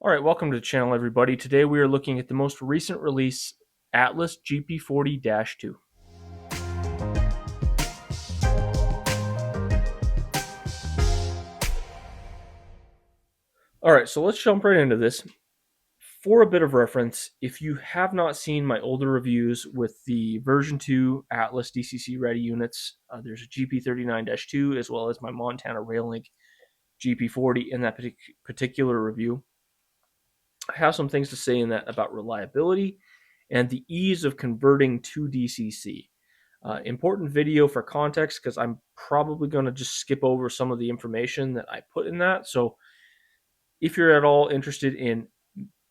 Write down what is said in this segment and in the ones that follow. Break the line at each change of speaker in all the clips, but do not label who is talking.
All right, welcome to the channel, everybody. Today we are looking at the most recent release, Atlas GP40-2. All right, so let's jump right into this. For a bit of reference, if you have not seen my older reviews with the version 2 Atlas DCC ready units, there's a GP39-2 as well as my Montana Rail-Link GP40 in that particular review. I have some things to say in that about reliability and the ease of converting to DCC. Important video for context because I'm probably going to just skip over some of the information that I put in that. So if you're at all interested in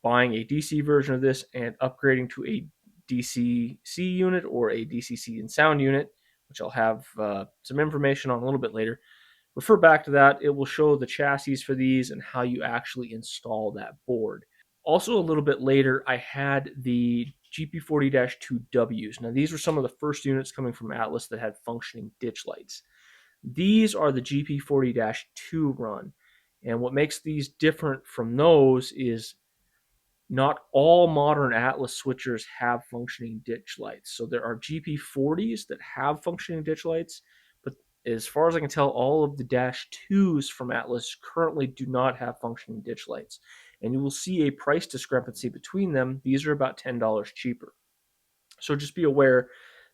buying a DC version of this and upgrading to a DCC unit or a DCC and sound unit, which I'll have some information on a little bit later, refer back to that. It will show the chassis for these and how you actually install that board. Also, a little bit later, I had the GP40-2Ws. Now, these were some of the first units coming from Atlas that had functioning ditch lights. These are the GP40-2 run. And what makes these different from those is not all modern Atlas switchers have functioning ditch lights. So there are GP40s that have functioning ditch lights, but as far as I can tell, all of the Dash 2s from Atlas currently do not have functioning ditch lights. And you will see a price discrepancy between them. These are about $10 cheaper. So just be aware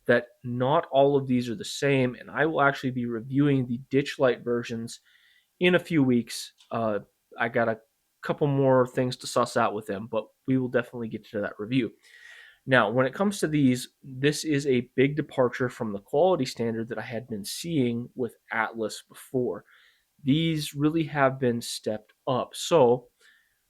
that not all of these are the same, and I will actually be reviewing the ditch light versions in a few weeks. I got a couple more things to suss out with them, but we will definitely get to that review. Now, when it comes to these, this is a big departure from the quality standard that I had been seeing with Atlas before. These really have been stepped up. So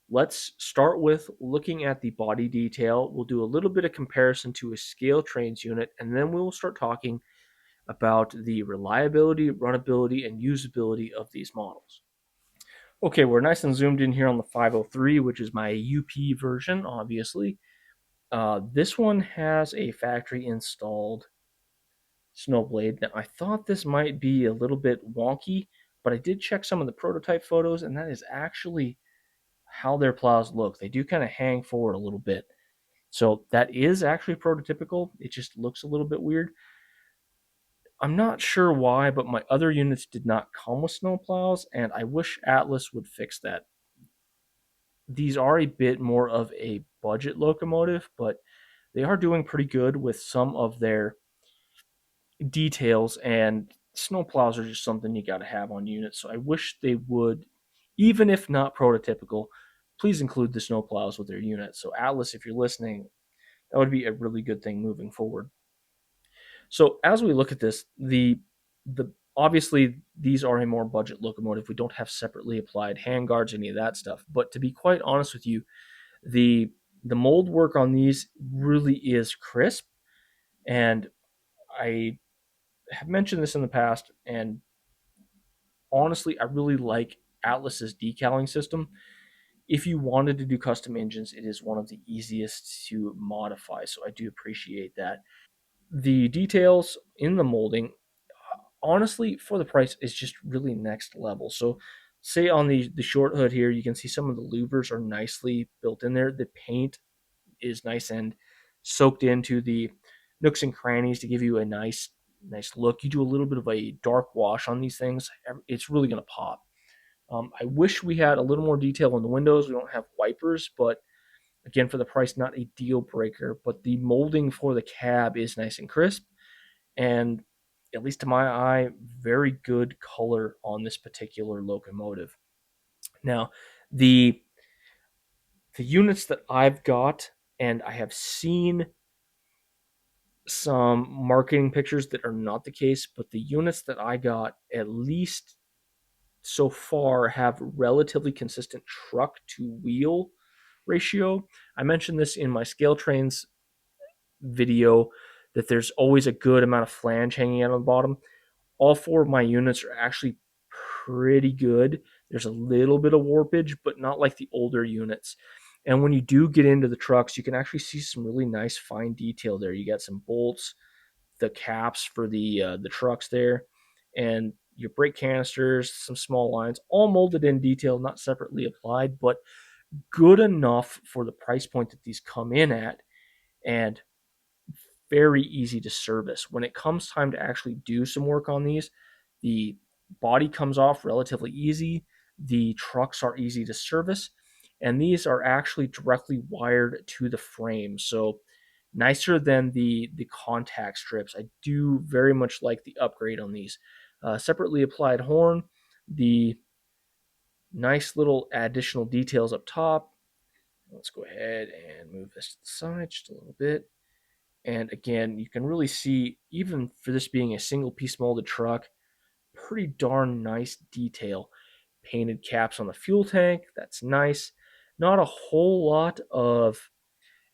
let's start with looking at the body detail. We'll do a little bit of comparison to a scale trains unit, and then we will start talking about the reliability, runnability, and usability of these models. Okay, we're nice and zoomed in here on the 503, which is my UP version, obviously. This one has a factory installed snowblade. Now, I thought this might be a little bit wonky, but I did check some of the prototype photos, and that is actually how their plows look. They do kind of hang forward a little bit. So that is actually prototypical. It just looks a little bit weird. I'm not sure why, but my other units did not come with snow plows, and I wish Atlas would fix that. These are a bit more of a budget locomotive, but they are doing pretty good with some of their details, and snow plows are just something you got to have on units. So I wish they would, even if not prototypical, please include the snow plows with their units. So Atlas, if you're listening, that would be a really good thing moving forward. So as we look at this, the obviously these are a more budget locomotive. We don't have separately applied handguards, any of that stuff. But to be quite honest with you, the the mold work on these really is crisp, and I have mentioned this in the past, and honestly, I really like Atlas's decaling system. If you wanted to do custom engines, it is one of the easiest to modify, so I do appreciate that. The details in the molding, honestly, for the price, is just really next level. So, say on the short hood here, you can see some of the louvers are nicely built in there. The paint is nice and soaked into the nooks and crannies to give you a nice look. You do a little bit of a dark wash on these things, it's really going to pop. I wish we had a little more detail on the windows. We don't have wipers, but again, for the price, not a deal breaker. But the molding for the cab is nice and crisp, and at least to my eye, very good color on this particular locomotive. Now, the the units that I've got, and I have seen some marketing pictures that are not the case, but the units that I got, at least so far, have relatively consistent truck to wheel ratio. I mentioned this in my scale trains video that there's always a good amount of flange hanging out on the bottom. All four of my units are actually pretty good. There's a little bit of warpage, but not like the older units. And when you do get into the trucks, you can actually see some really nice fine detail there. You got some bolts, the caps for the trucks there, and your brake canisters, some small lines, all molded in detail, not separately applied, but good enough for the price point that these come in at, and very easy to service. When it comes time to actually do some work on these, the body comes off relatively easy. The trucks are easy to service, and these are actually directly wired to the frame. So nicer than the contact strips. I do very much like the upgrade on these. Separately applied horn, the nice little additional details up top. Let's go ahead and move this to the side just a little bit. And again, you can really see, even for this being a single piece molded truck, pretty darn nice detail. Painted caps on the fuel tank, that's nice. Not a whole lot of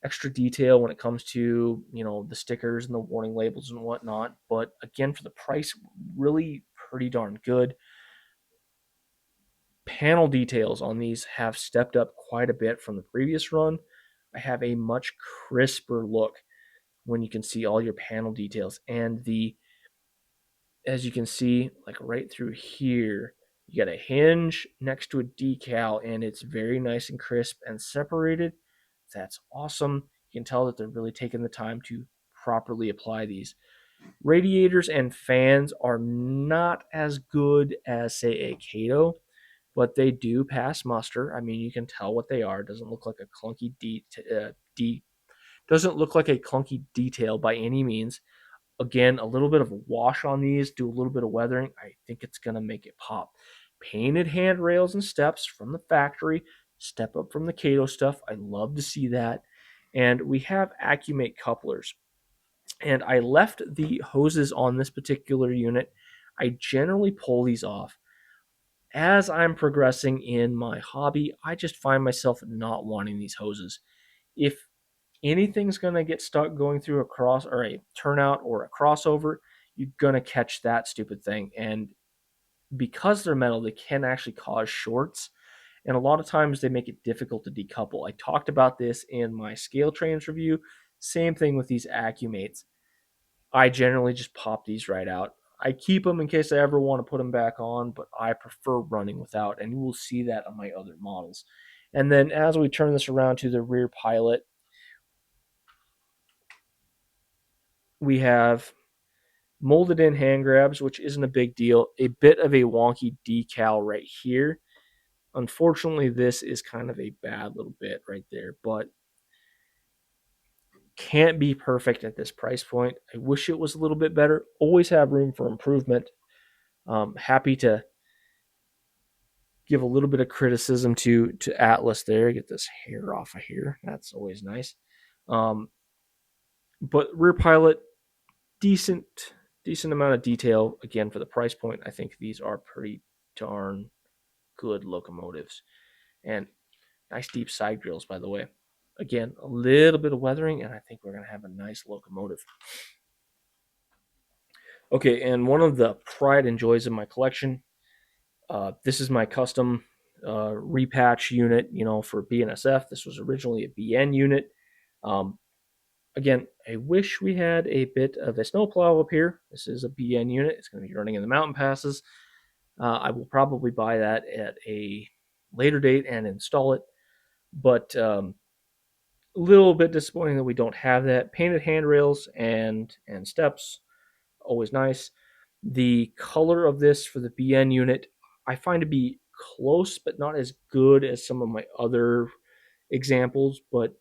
extra detail when it comes to, the stickers and the warning labels and whatnot, but again, for the price, really pretty darn good. Panel details on these have stepped up quite a bit from the previous run. I have a much crisper look when you can see all your panel details, and as you can see, like right through here, you got a hinge next to a decal, and it's very nice and crisp and separated. That's awesome. You can tell that they're really taking the time to properly apply these. Radiators and fans are not as good as, say, a Kato, but they do pass muster. I mean, you can tell what they are. It doesn't look like a clunky doesn't look like a clunky detail by any means. Again, a little bit of a wash on these, do a little bit of weathering. I think it's going to make it pop. Painted handrails and steps from the factory. Step up from the Kato stuff. I love to see that. And we have Accumate couplers. And I left the hoses on this particular unit. I generally pull these off. As I'm progressing in my hobby, I just find myself not wanting these hoses. If anything's going to get stuck going through a cross or a turnout or a crossover, you're going to catch that stupid thing. And because they're metal, they can actually cause shorts. And a lot of times they make it difficult to decouple. I talked about this in my scale trains review. Same thing with these Accumates. I generally just pop these right out. I keep them in case I ever want to put them back on, but I prefer running without, and you will see that on my other models. And then as we turn this around to the rear pilot, we have molded in hand grabs, which isn't a big deal. A bit of a wonky decal right here. Unfortunately, this is kind of a bad little bit right there, but can't be perfect at this price point. I wish it was a little bit better. Always have room for improvement. Happy to give a little bit of criticism to Atlas there. Get this hair off of here. That's always nice. But rear pilot, decent amount of detail. Again, for the price point, I think these are pretty darn good locomotives. And nice deep side grills, by the way. Again, a little bit of weathering, and I think we're going to have a nice locomotive. Okay, and one of the pride and joys of my collection, this is my custom repatch unit, for BNSF. This was originally a BN unit. Again, I wish we had a bit of a snowplow up here. This is a BN unit. It's going to be running in the mountain passes. I will probably buy that at a later date and install it. But a little bit disappointing that we don't have that. Painted handrails and steps, always nice. The color of this for the BN unit, I find to be close, but not as good as some of my other examples. But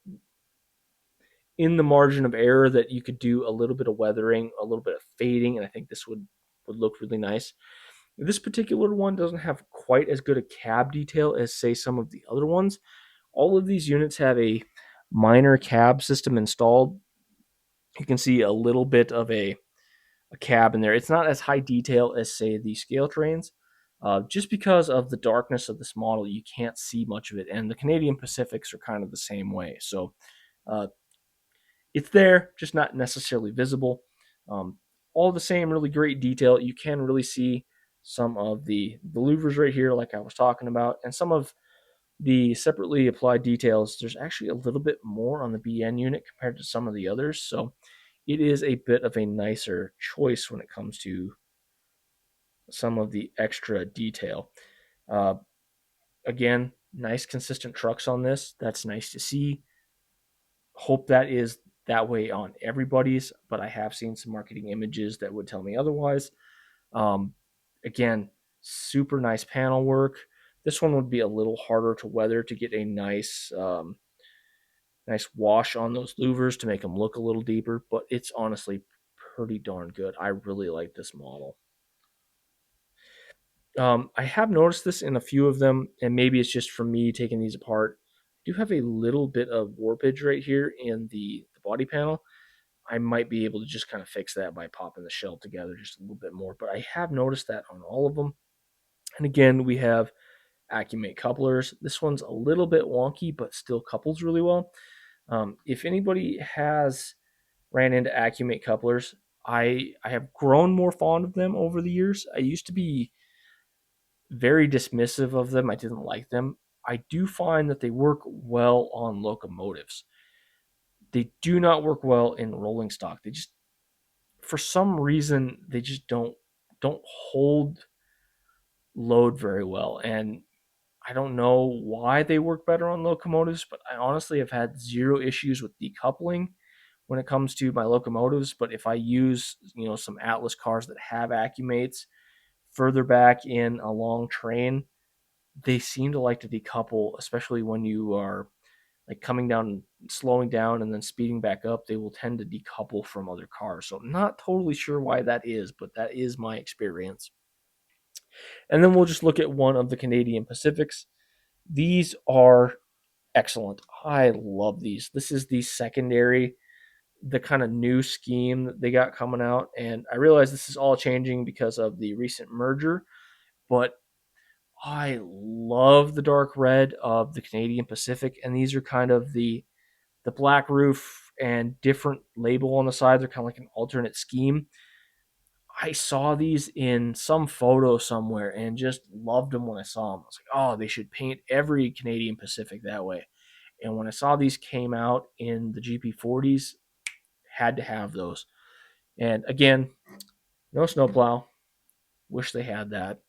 in the margin of error, that you could do a little bit of weathering, a little bit of fading, and I think this would look really nice. This particular one doesn't have quite as good a cab detail as, say, some of the other ones. All of these units have a minor cab system installed. You can see a little bit of a cab in there. It's not as high detail as, say, the scale trains. Just because of the darkness of this model, you can't see much of it. And the Canadian Pacifics are kind of the same way. So it's there, just not necessarily visible. All the same, really great detail. You can really see some of the louvers right here, like I was talking about, and some of the separately applied details. There's actually a little bit more on the BN unit compared to some of the others, so it is a bit of a nicer choice when it comes to some of the extra detail. Uh, Again, Nice consistent trucks on this. That's nice to see. Hope that is that way on everybody's, but I have seen some marketing images that would tell me otherwise. Um, Again, super nice panel work. This one would be a little harder to weather to get a nice wash on those louvers to make them look a little deeper, but it's honestly pretty darn good. I really like this model. I have noticed this in a few of them, and maybe it's just from me taking these apart. I do have a little bit of warpage right here in the body panel. I might be able to just kind of fix that by popping the shell together just a little bit more, but I have noticed that on all of them. And again, we have Accumate couplers. This one's a little bit wonky, but still couples really well. If anybody has ran into Accumate couplers, I have grown more fond of them over the years. I used to be very dismissive of them. I didn't like them. I do find that they work well on locomotives. They do not work well in rolling stock. They just, for some reason, they just don't hold load very well. And I don't know why they work better on locomotives, but I honestly have had zero issues with decoupling when it comes to my locomotives. But if I use, some Atlas cars that have Accumates further back in a long train, they seem to like to decouple, especially when you are like coming down, slowing down, and then speeding back up. They will tend to decouple from other cars. So I'm not totally sure why that is, but that is my experience. And then we'll just look at one of the Canadian Pacifics. These are excellent. I love these. This is the secondary, the kind of new scheme that they got coming out. And I realize this is all changing because of the recent merger, but I love the dark red of the Canadian Pacific. And these are kind of the black roof and different label on the side. They're kind of like an alternate scheme. I saw these in some photo somewhere and just loved them when I saw them. I was like, oh, they should paint every Canadian Pacific that way. And when I saw these came out in the GP40s, had to have those. And again, no snowplow. Wish they had that.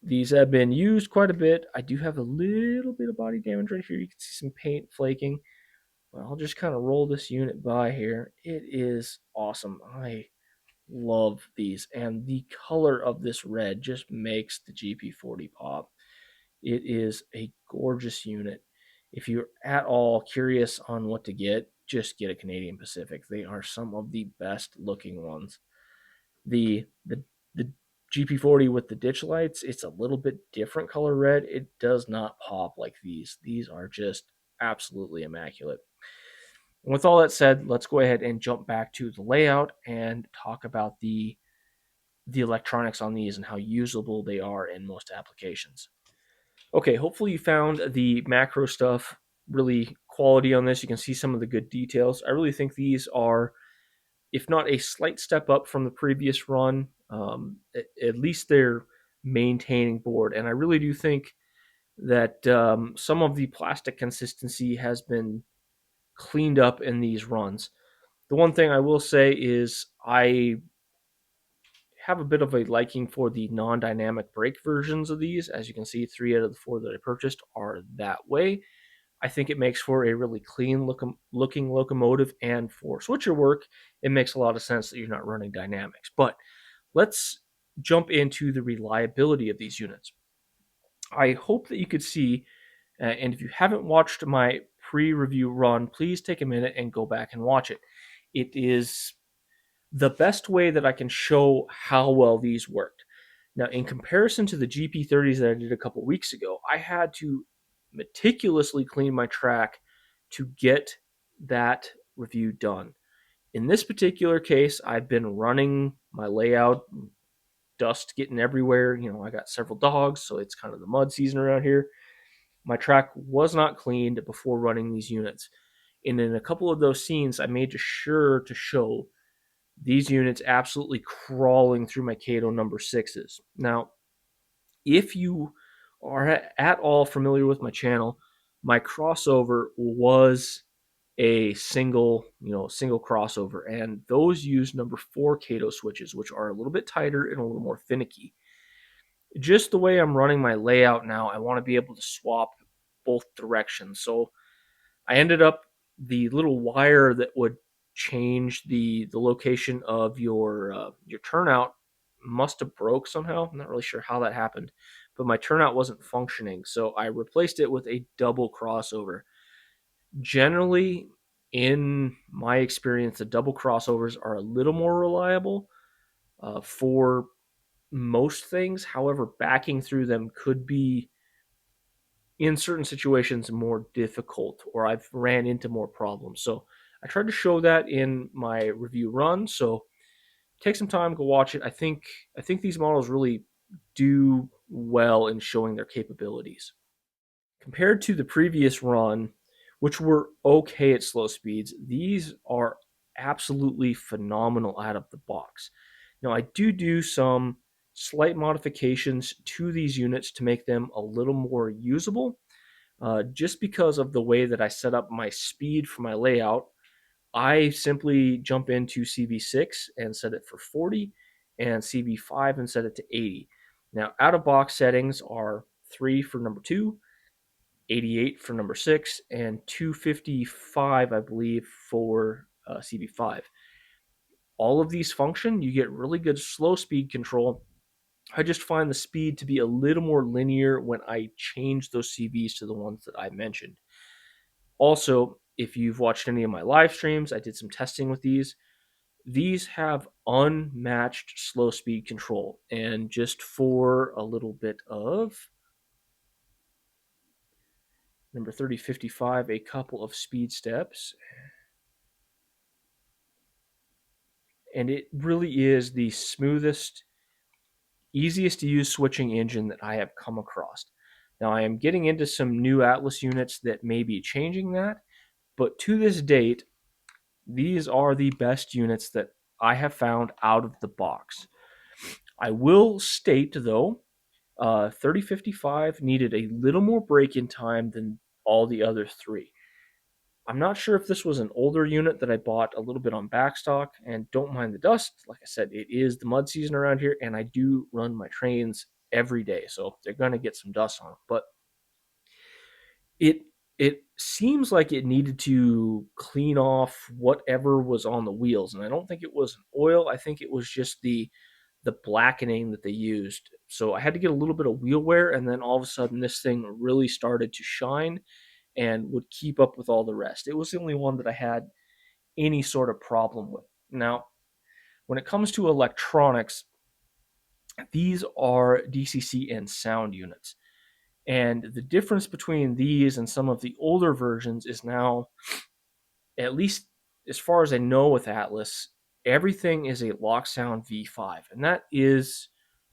These have been used quite a bit. I do have a little bit of body damage right here. You can see some paint flaking. But I'll just kind of roll this unit by here. It is awesome. I love these. And the color of this red just makes the GP40 pop. It is a gorgeous unit. If you're at all curious on what to get, just get a Canadian Pacific. They are some of the best looking ones. The GP40 with the ditch lights, it's a little bit different color red. It does not pop like these. These are just absolutely immaculate. And with all that said, let's go ahead and jump back to the layout and talk about the electronics on these and how usable they are in most applications. Okay, hopefully you found the macro stuff really quality on this. You can see some of the good details. I really think these are, if not a slight step up from the previous run, at least they're maintaining board. And I really do think that some of the plastic consistency has been cleaned up in these runs. The one thing I will say is I have a bit of a liking for the non-dynamic brake versions of these. As you can see, 3 out of the 4 that I purchased are that way. I think it makes for a really clean looking locomotive, and for switcher work, it makes a lot of sense that you're not running dynamics. But let's jump into the reliability of these units. I hope that you could see, and if you haven't watched my pre-review run, please take a minute and go back and watch it. It is the best way that I can show how well these worked. Now, in comparison to the GP30s that I did a couple weeks ago, I had to meticulously clean my track to get that review done. In this particular case, I've been running my layout, dust getting everywhere. I got several dogs, so it's kind of the mud season around here. My track was not cleaned before running these units. And in a couple of those scenes, I made sure to show these units absolutely crawling through my Kato number 6s. Now, if you are at all familiar with my channel, my crossover was a single crossover, and those use number 4 Kato switches, which are a little bit tighter and a little more finicky. just the way I'm running my layout now, I want to be able to swap both directions. So I ended up the little wire that would change the location of your turnout must have broke somehow. I'm not really sure how that happened, but my turnout wasn't functioning, so I replaced it with a double crossover. Generally, in my experience, the double crossovers are a little more reliable for most things. However, backing through them could be in certain situations more difficult, or I've ran into more problems. So I tried to show that in my review run. So take some time, go watch it. I think these models really do well in showing their capabilities. Compared to the previous run, which were okay at slow speeds, these are absolutely phenomenal out of the box. Now, I do some slight modifications to these units to make them a little more usable, just because of the way that I set up my speed for my layout. I simply jump into CV6 and set it for 40, and CV5 and set it to 80. Now, out of box settings are 3 for number 2, 88 for number 6, and 255, I believe, for CV5. All of these function. You get really good slow speed control. I just find the speed to be a little more linear when I change those CVs to the ones that I mentioned. Also, if you've watched any of my live streams, I did some testing with these. These have unmatched slow speed control. And just for a little bit of number 3055, a couple of speed steps. And it really is the smoothest, easiest to use switching engine that I have come across. Now, I am getting into some new Atlas units that may be changing that, but to this date, these are the best units that I have found out of the box. I will state, though, 3055 needed a little more break-in time than all the other three. I'm not sure if this was an older unit that I bought a little bit on backstock, and don't mind the dust. Like I said, it is the mud season around here, and I do run my trains every day, so they're going to get some dust on them. But it it seems like it needed to clean off whatever was on the wheels, and I don't think it was an oil. I think it was just the blackening that they used. So I had to get a little bit of wheel wear, and then all of a sudden this thing really started to shine and would keep up with all the rest. It was the only one that I had any sort of problem with. Now, when it comes to electronics, these are DCC and sound units. And the difference between these and some of the older versions is now, at least as far as I know with Atlas, everything is a LOKSOUND V5. And that is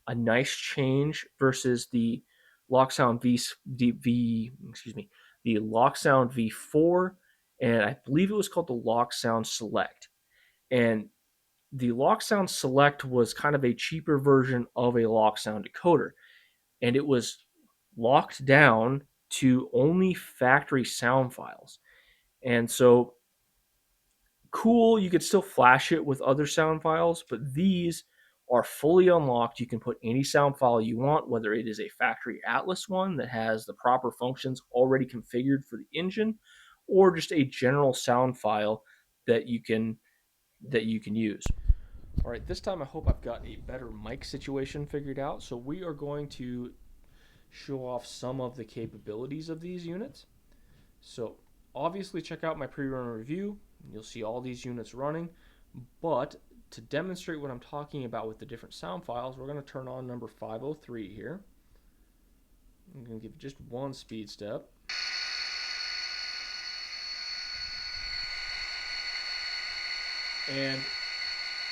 a nice change versus the LOKSOUND the LOKSOUND V4, and I believe it was called the LOKSOUND Select. And the LOKSOUND Select was kind of a cheaper version of a LOKSOUND decoder, and it was locked down to only factory sound files. And so cool, you could still flash it with other sound files, but these are fully unlocked. You can put any sound file you want, whether it is a factory Atlas one that has the proper functions already configured for the engine, or just a general sound file that you can use. All right, this time I hope I've got a better mic situation figured out. So we are going to show off some of the capabilities of these units. So obviously check out my pre-run review. You'll see all these units running. But to demonstrate what I'm talking about with the different sound files, we're going to turn on number 503 here. I'm going to give it just one speed step. And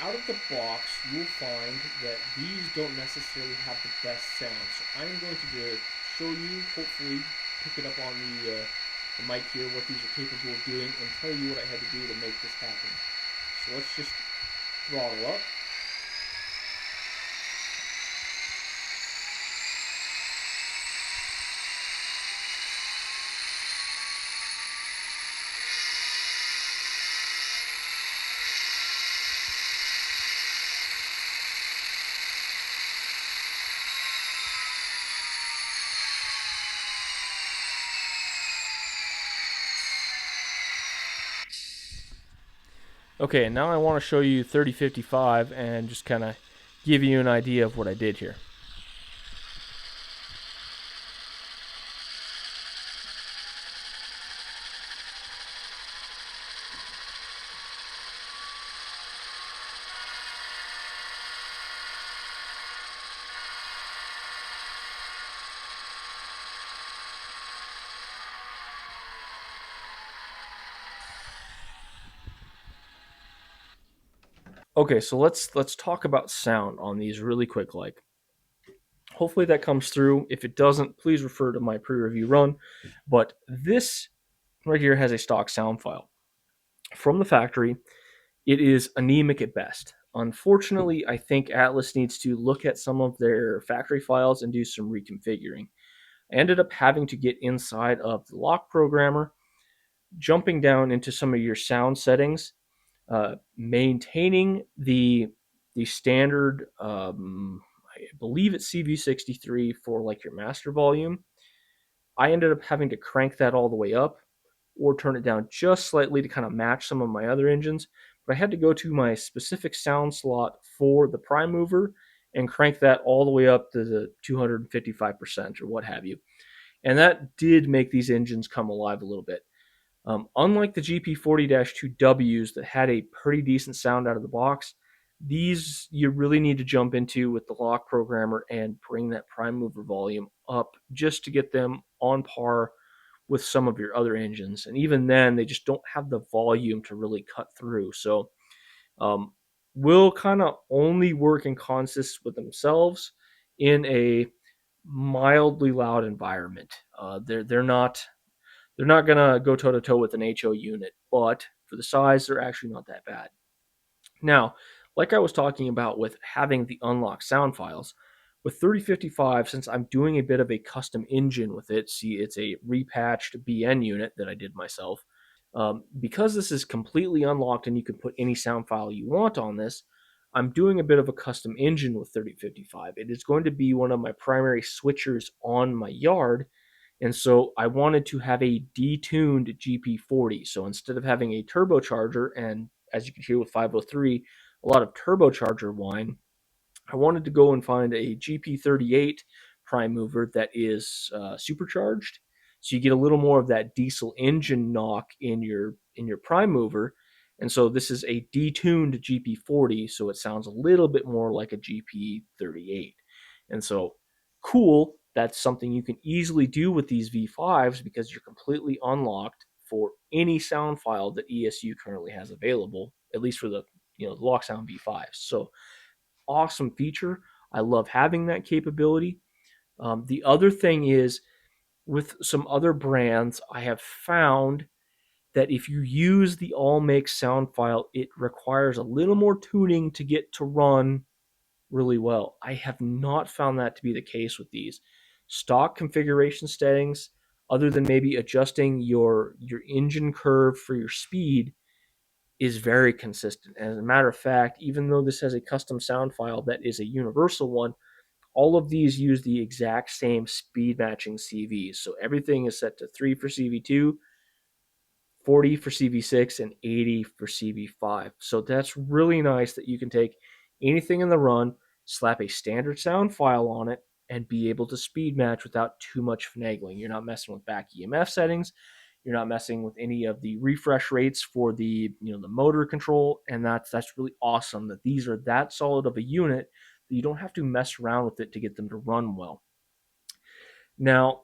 out of the box, you'll find that these don't necessarily have the best sound. So I'm going to show you, hopefully pick it up on the mic here, what these are capable of doing, and tell you what I had to do to make this happen. So let's just throttle up. Okay, now I want to show you 3055 and just kind of give you an idea of what I did here. Okay, so let's talk about sound on these really quick. Like, hopefully that comes through. If it doesn't, please refer to my pre-review run. But this right here has a stock sound file from the factory. It is anemic at best. Unfortunately, I think Atlas needs to look at some of their factory files and do some reconfiguring. I ended up having to get inside of the lock programmer, jumping down into some of your sound settings, maintaining the standard. I believe it's CV63 for like your master volume. I ended up having to crank that all the way up or turn it down just slightly to kind of match some of my other engines. But I had to go to my specific sound slot for the prime mover and crank that all the way up to the 255% or what have you. And that did make these engines come alive a little bit. Unlike the GP40-2Ws that had a pretty decent sound out of the box, these you really need to jump into with the lock programmer and bring that prime mover volume up just to get them on par with some of your other engines. And even then, they just don't have the volume to really cut through. So, um, will kind of only work in consists with themselves in a mildly loud environment. They're not gonna go toe to toe with an HO unit, but for the size, they're actually not that bad. Now, like I was talking about with having the unlocked sound files, with 3055, since I'm doing a bit of a custom engine with it, see, it's a repatched BN unit that I did myself. Because this is completely unlocked and you can put any sound file you want on this, I'm doing a bit of a custom engine with 3055. It is going to be one of my primary switchers on my yard, and so I wanted to have a detuned GP40. So instead of having a turbocharger, and as you can hear with 503, a lot of turbocharger whine, I wanted to go and find a GP38 prime mover that is supercharged. So you get a little more of that diesel engine knock in your prime mover. And so this is a detuned GP40, so it sounds a little bit more like a GP38. And so cool, that's something you can easily do with these V5s because you're completely unlocked for any sound file that ESU currently has available, at least for the the LOKSOUND V5s. So awesome feature. I love having that capability. The other thing is with some other brands, I have found that if you use the all make sound file, it requires a little more tuning to get to run really well. I have not found that to be the case with these stock configuration settings, other than maybe adjusting your engine curve for your speed, is very consistent. As a matter of fact, even though this has a custom sound file that is a universal one, all of these use the exact same speed matching CVs. So everything is set to 3 for CV2, 40 for CV6, and 80 for CV5. So that's really nice that you can take anything in the run, slap a standard sound file on it, and be able to speed match without too much finagling. You're not messing with back EMF settings. You're not messing with any of the refresh rates for the the motor control, and that's really awesome that these are that solid of a unit that you don't have to mess around with it to get them to run well. Now,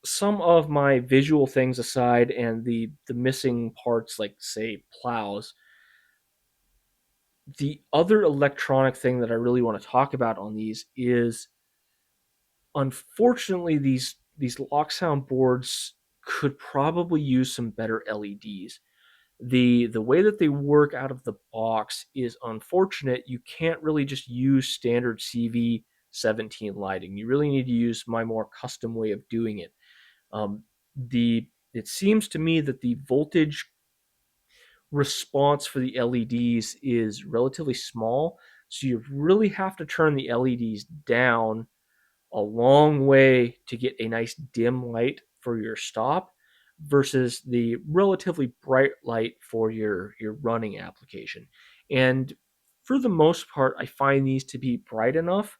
some of my visual things aside and the missing parts like say plows, the other electronic thing that I really want to talk about on these is unfortunately these lock sound boards could probably use some better LEDs. The way that they work out of the box is unfortunate. You can't really just use standard CV17 lighting. You really need to use my more custom way of doing it. The It seems to me that the voltage response for the LEDs is relatively small, so you really have to turn the LEDs down a long way to get a nice dim light for your stop. versus the relatively bright light for your running application. And for the most part, I find these to be bright enough.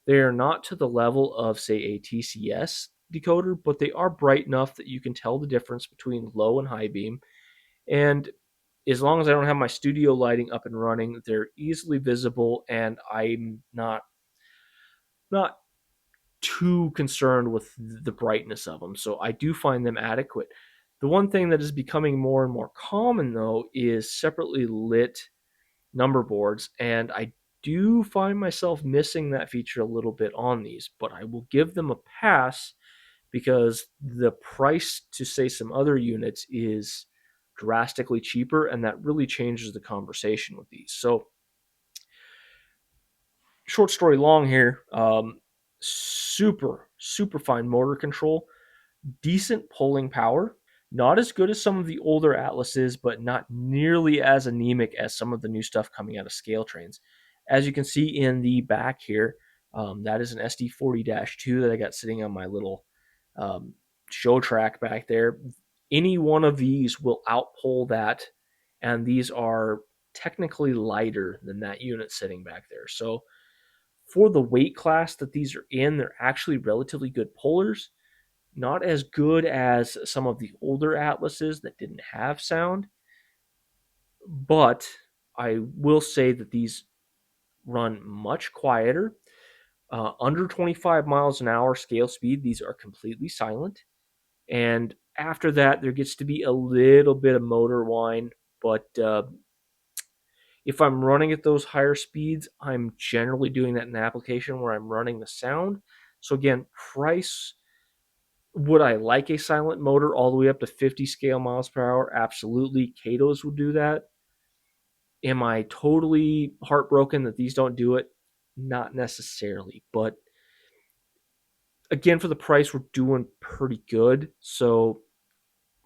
They are not to the level of, say, a TCS decoder, but they are bright enough that you can tell the difference between low and high beam. And as long as I don't have my studio lighting up and running, they're easily visible, and I'm not too concerned with the brightness of them. So I do find them adequate. The one thing that is becoming more and more common, though, is separately lit number boards, and I do find myself missing that feature a little bit on these, but I will give them a pass because the price to, say, some other units is drastically cheaper, and that really changes the conversation with these. So, short story long here, super fine motor control, decent pulling power, not as good as some of the older Atlases, but not nearly as anemic as some of the new stuff coming out of scale trains. As you can see in the back here, that is an SD40-2 that I got sitting on my little um, show track back there. Any one of these will outpull that, and these are technically lighter than that unit sitting back there. So for the weight class that these are in, they're actually relatively good pullers. Not as good as some of the older Atlases that didn't have sound, but I will say that these run much quieter. Under 25 miles an hour scale speed, these are completely silent. And after that, there gets to be a little bit of motor whine, but if I'm running at those higher speeds, I'm generally doing that in an application where I'm running the sound. So again, price, would I like a silent motor all the way up to 50 scale miles per hour? Absolutely. Kato's would do that. Am I totally heartbroken that these don't do it? Not necessarily. But again, for the price, we're doing pretty good. So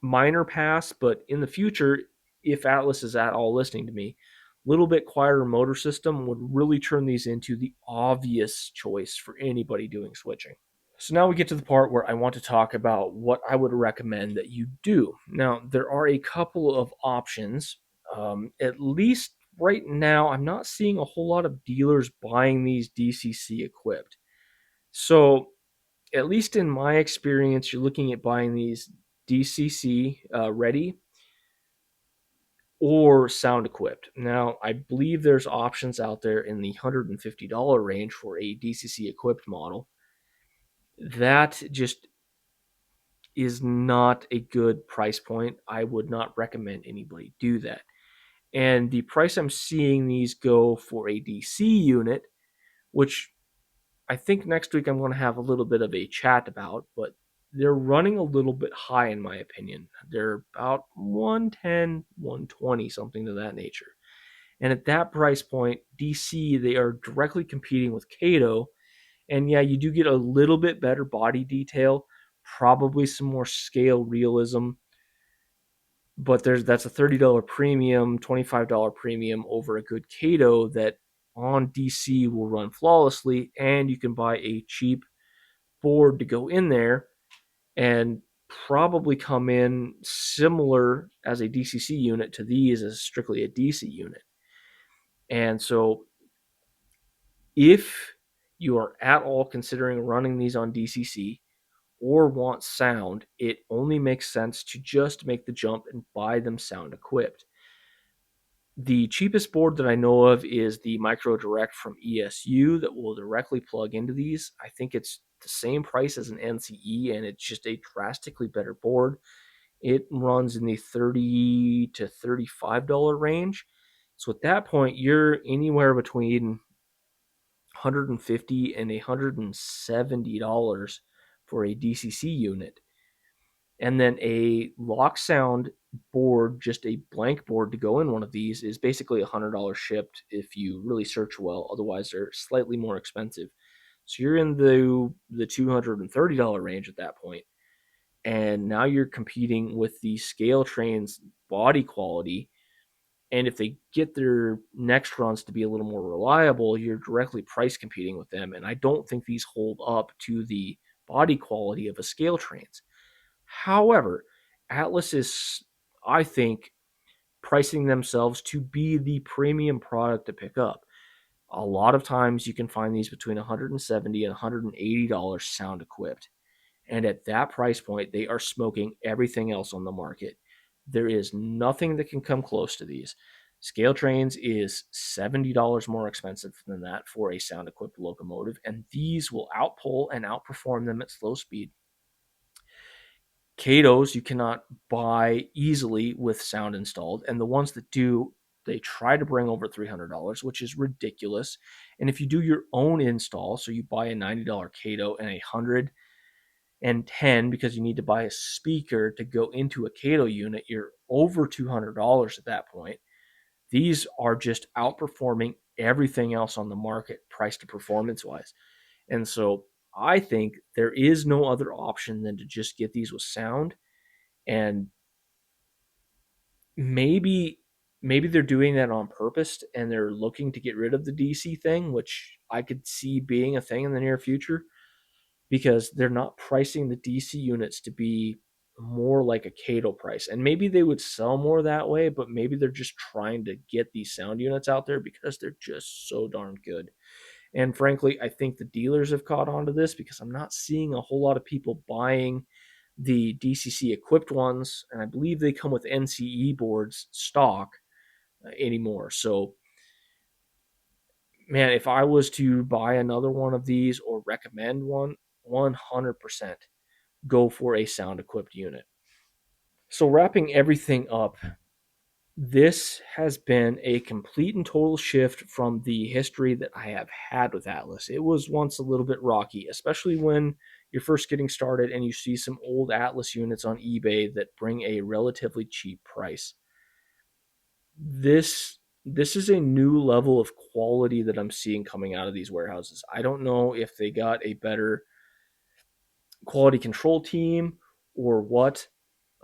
minor pass, but in the future, if Atlas is at all listening to me, a little bit quieter motor system would really turn these into the obvious choice for anybody doing switching. So now we get to the part where I want to talk about what I would recommend that you do. Now, there are a couple of options. At least right now, I'm not seeing a whole lot of dealers buying these DCC equipped. So, at least in my experience, you're looking at buying these DCC ready or sound equipped. Now, I believe there's options out there in the $150 range for a DCC equipped model. That just is not a good price point. I would not recommend anybody do that. And the price I'm seeing these go for a DC unit, which I think next week I'm going to have a little bit of a chat about, but they're running a little bit high in my opinion. They're about 110, 120, something to that nature. And at that price point, DC, they are directly competing with Kato. And yeah, you do get a little bit better body detail, probably some more scale realism, but that's a $30 premium, $25 premium over a good Kato that on DC will run flawlessly, and you can buy a cheap board to go in there and probably come in similar as a DCC unit to these as strictly a DC unit. And so if you are at all considering running these on DCC or want sound, it only makes sense to just make the jump and buy them sound equipped. The cheapest board that I know of is the Micro Direct from ESU that will directly plug into these. I think it's the same price as an NCE, and it's just a drastically better board. It runs in the $30 to $35 range. So at that point, you're anywhere between $150 and $170 for a DCC unit. And then a LOKSOUND board, just a blank board to go in one of these, is basically $100 shipped if you really search well. Otherwise, they're slightly more expensive. So you're in the $230 range at that point. And now you're competing with the scale train's body quality. And if they get their next runs to be a little more reliable, you're directly price competing with them. And I don't think these hold up to the body quality of a scale train's. However, Atlas is, I think, pricing themselves to be the premium product to pick up. A lot of times you can find these between $170 and $180 sound equipped. And at that price point, they are smoking everything else on the market. There is nothing that can come close to these. Scale Trains is $70 more expensive than that for a sound equipped locomotive, and these will outpull and outperform them at slow speed. Katos you cannot buy easily with sound installed, and the ones that do, they try to bring over $300, which is ridiculous. And if you do your own install, so you buy a $90 Kato and $110 because you need to buy a speaker to go into a Kato unit, you're over $200 at that point. These are just outperforming everything else on the market, price to performance wise. And so I think there is no other option than to just get these with sound. And maybe they're doing that on purpose and they're looking to get rid of the DC thing, which I could see being a thing in the near future, because they're not pricing the DC units to be more like a Kato price. And maybe they would sell more that way, but maybe they're just trying to get these sound units out there because they're just so darn good. And frankly, I think the dealers have caught on to this because I'm not seeing a whole lot of people buying the DCC equipped ones, and I believe they come with NCE boards stock anymore. So, man, if I was to buy another one of these or recommend one, 100% go for a sound equipped unit. So, wrapping everything up, this has been a complete and total shift from the history that I have had with Atlas. It was once a little bit rocky, especially when you're first getting started and you see some old Atlas units on eBay that bring a relatively cheap price. This is a new level of quality that I'm seeing coming out of these warehouses. I don't know if they got a better quality control team or what.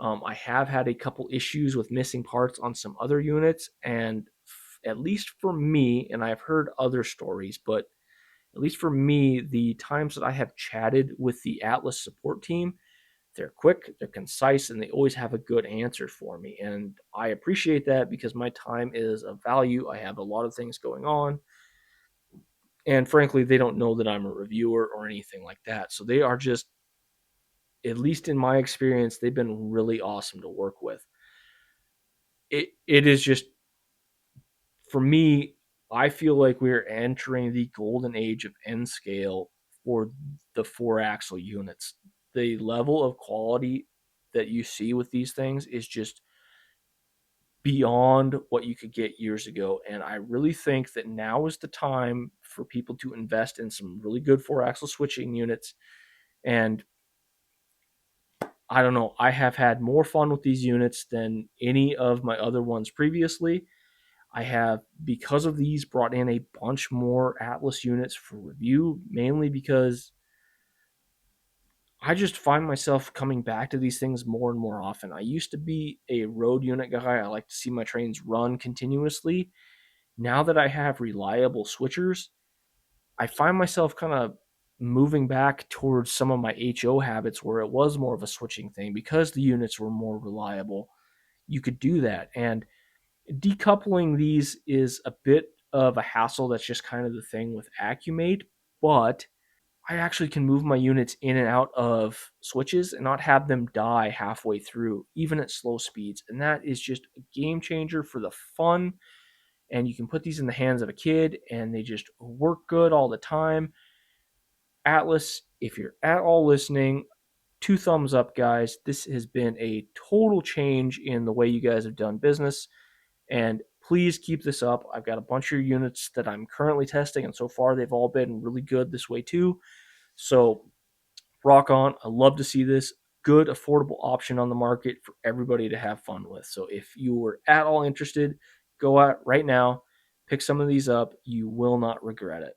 I have had a couple issues with missing parts on some other units, and at least for me, and I've heard other stories, but at least for me, the times that I have chatted with the Atlas support team, they're quick, they're concise, and they always have a good answer for me. And I appreciate that because my time is of value. I have a lot of things going on. And frankly, they don't know that I'm a reviewer or anything like that. So they are just, at least in my experience, they've been really awesome to work with. It is just, for me, I feel like we're entering the golden age of N scale for the 4-axle units. The level of quality that you see with these things is just beyond what you could get years ago. And I really think that now is the time for people to invest in some really good 4-axle switching units. And I don't know, I have had more fun with these units than any of my other ones previously. I have, because of these, brought in a bunch more Atlas units for review, mainly because I just find myself coming back to these things more and more often. I used to be a road unit guy. I like to see my trains run continuously. Now that I have reliable switchers, I find myself kind of moving back towards some of my HO habits where it was more of a switching thing because the units were more reliable. You could do that. And decoupling these is a bit of a hassle. That's just kind of the thing with Accumate, but I actually can move my units in and out of switches and not have them die halfway through, even at slow speeds. And that is just a game changer for the fun. And you can put these in the hands of a kid and they just work good all the time. Atlas, if you're at all listening, 2 thumbs up, guys. This has been a total change in the way you guys have done business. And please keep this up. I've got a bunch of units that I'm currently testing, and so far they've all been really good this way too. So rock on. I love to see this. Good, affordable option on the market for everybody to have fun with. So if you were at all interested, go out right now, pick some of these up. You will not regret it.